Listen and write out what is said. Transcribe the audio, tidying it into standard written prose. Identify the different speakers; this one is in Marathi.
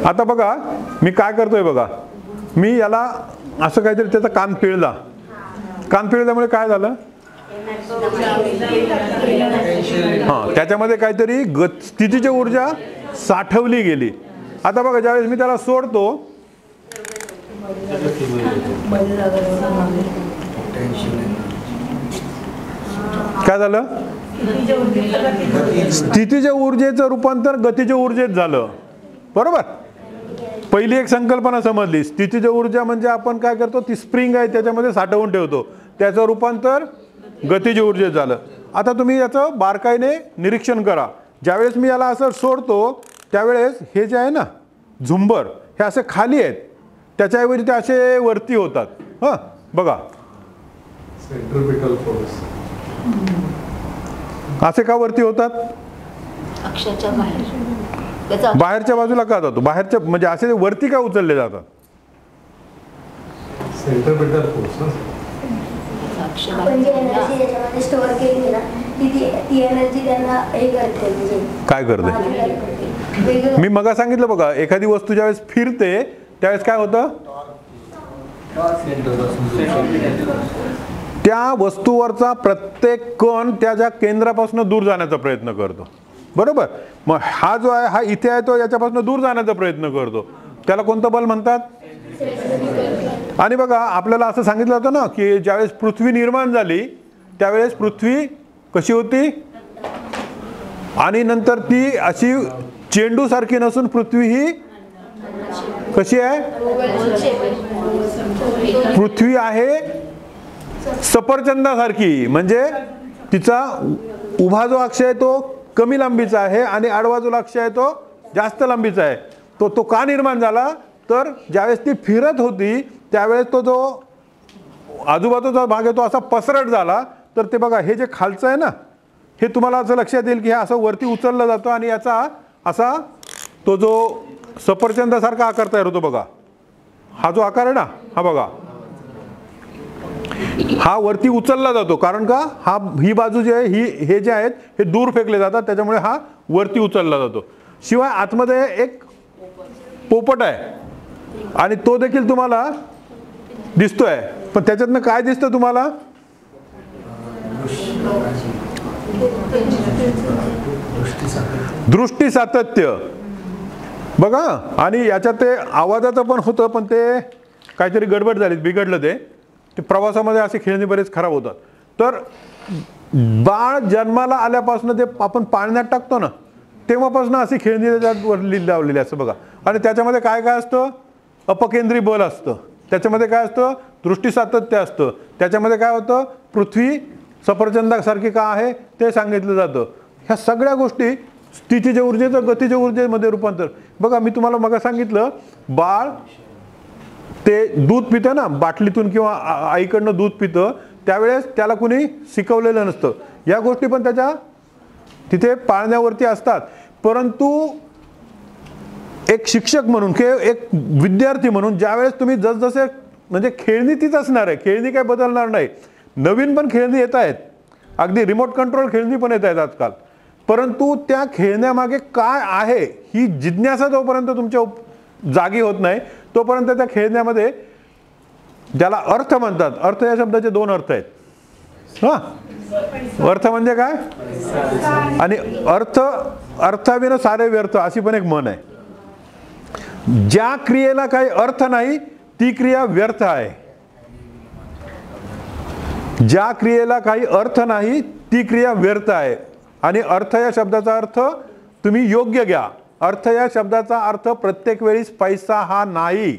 Speaker 1: आता बघा मी काय करतोय बघा, मी याला असं काहीतरी त्याचा कान पिळला, कान पिळल्यामुळे काय झालं, हां त्याच्यामध्ये काहीतरी स्थितीची ऊर्जा साठवली गेली. आता बघा ज्यावेळेस मी त्याला सोडतो काय झालं, स्थितीच्या ऊर्जेचं रूपांतर गतीच्या ऊर्जेत झालं. बरोबर, पहिली एक संकल्पना समजली. स्थितीच्या ऊर्जा म्हणजे आपण काय करतो, ती स्प्रिंग आहे त्याच्यामध्ये साठवून ठेवतो, त्याचं रूपांतर गतीच्या ऊर्जेत झालं. आता तुम्ही याचं बारकाईने निरीक्षण करा. ज्यावेळेस मी याला असं सोडतो त्यावेळेस हे जे आहे ना झुंबर हे असे खाली आहेत, त्याच्याऐवजी ते असे वरती होतात. हां बघा
Speaker 2: सेंट्रिपिटल फोर्स
Speaker 1: असे का वरती होतात,
Speaker 3: अक्षाच्या बाहेर
Speaker 1: बाहेरच्या बाजूला का जातो, बाहेरच्या म्हणजे असे वरती का उचलले जातात,
Speaker 2: सेंट्रिपिटल फोर्स ना.
Speaker 4: आपण जी एनर्जी याच्यामध्ये स्टोअर केली ना ती एनर्जी त्यांना हे करते, म्हणजे
Speaker 1: काय करते. मी मगा सांगितलं बघा, एखादी वस्तू ज्यावेळेस फिरते त्यावेळेस काय होतं, त्या वस्तूवरचा प्रत्येक कण त्याच्या केंद्रापासून दूर जाण्याचा प्रयत्न करतो. बरोबर, मग हा जो आहे हा इथे आहे तो याच्यापासून दूर जाण्याचा प्रयत्न करतो, त्याला कोणतं बल म्हणतात. आणि बघा आपल्याला असं सांगितलं होतं ना की ज्यावेळेस पृथ्वी निर्माण झाली त्यावेळेस पृथ्वी कशी होती, आणि नंतर ती अशी चेंडू सारखी नसून पृथ्वी ही कशी आहे, पृथ्वी आहे सफरचंदासारखी, म्हणजे तिचा उभा जो अक्ष आहे तो कमी लांबीचा आहे आणि आडवा जो अक्ष आहे तो जास्त लांबीचा आहे. तो का निर्माण झाला, तर ज्यावेळेस ती फिरत होती त्यावेळेस तो जो आजूबाजूचा भाग आहे तो असा पसरट झाला. तर ते बघा हे जे खालचं आहे ना हे तुम्हाला असं लक्षात येईल की हे असं वरती उचललं जातं आणि याचा असा तो जो सफरचंदासारखा आकार तयार होतो. बघा हा जो आकार आहे ना हा बघा हा वरती उचलला जातो, कारण का ही बाजू जी आहे हे जे आहेत हे दूर फेकले जातात, त्याच्यामुळे हा वरती उचलला जातो. शिवाय आतमध्ये एक पोपट आहे आणि तो देखील तुम्हाला दिसतोय, पण त्याच्यातनं काय दिसतं तुम्हाला, दृष्टी सातत्य. बघा आणि याच्यात ते आवाजाचं पण होतं, पण ते काहीतरी गडबड झाली, बिघडलं ते प्रवासामध्ये असे खेळणी बरेच खराब होतात. तर बाळ जन्माला आल्यापासून ते आपण पाळण्यात टाकतो ना तेव्हापासून अशी खेळणी त्याच्यावर लावलेली असतं बघा. आणि त्याच्यामध्ये काय काय असतं, अपकेंद्री बल असतं, त्याच्यामध्ये काय असतं, दृष्टी सातत्य असतं, त्याच्यामध्ये काय होतं, पृथ्वी सफरचंदासारखी का आहे ते सांगितलं जातं. ह्या सगळ्या गोष्टी स्थितीच्या ऊर्जेचं गतीच्या ऊर्जेमध्ये रूपांतर. बघा मी तुम्हाला मग सांगितलं बाळ ते दूध पितं ना बाटलीतून किंवा आईकडनं दूध पितं, त्यावेळेस त्याला कुणी शिकवलेलं नसतं. या गोष्टी पण त्याच्या तिथे पाळण्यावरती असतात. परंतु एक शिक्षक म्हणून किंवा एक विद्यार्थी म्हणून ज्यावेळेस तुम्ही जसजसे म्हणजे खेळणी तीच असणार आहे, खेळणी काय बदलणार नाही, नवीन पण खेळणी येत आहेत, अगदी रिमोट कंट्रोल खेळणी पण येत आहेत आजकाल. परंतु त्या खेळण्यामागे काय आहे ही जिज्ञासा जोपर्यंत तुमच्या जागी होत नाही तोपर्यंत त्या खेळण्यामध्ये ज्याला अर्थ म्हणतात, अर्थ या शब्दाचे दोन अर्थ आहेत. हां अर्थ म्हणजे काय, आणि अर्थाविना सारे व्यर्थ अशी पण एक म्हण आहे. ज्या क्रियेला काही अर्थ नाही ती क्रिया व्यर्थ आहे. ज्या क्रियेला काही अर्थ नाही ती क्रिया व्यर्थ आहे. आणि अर्थ या शब्दाचा अर्थ तुम्ही योग्य घ्या. अर्थ या शब्दाचा अर्थ प्रत्येक वेळीस पैसा हा नाही.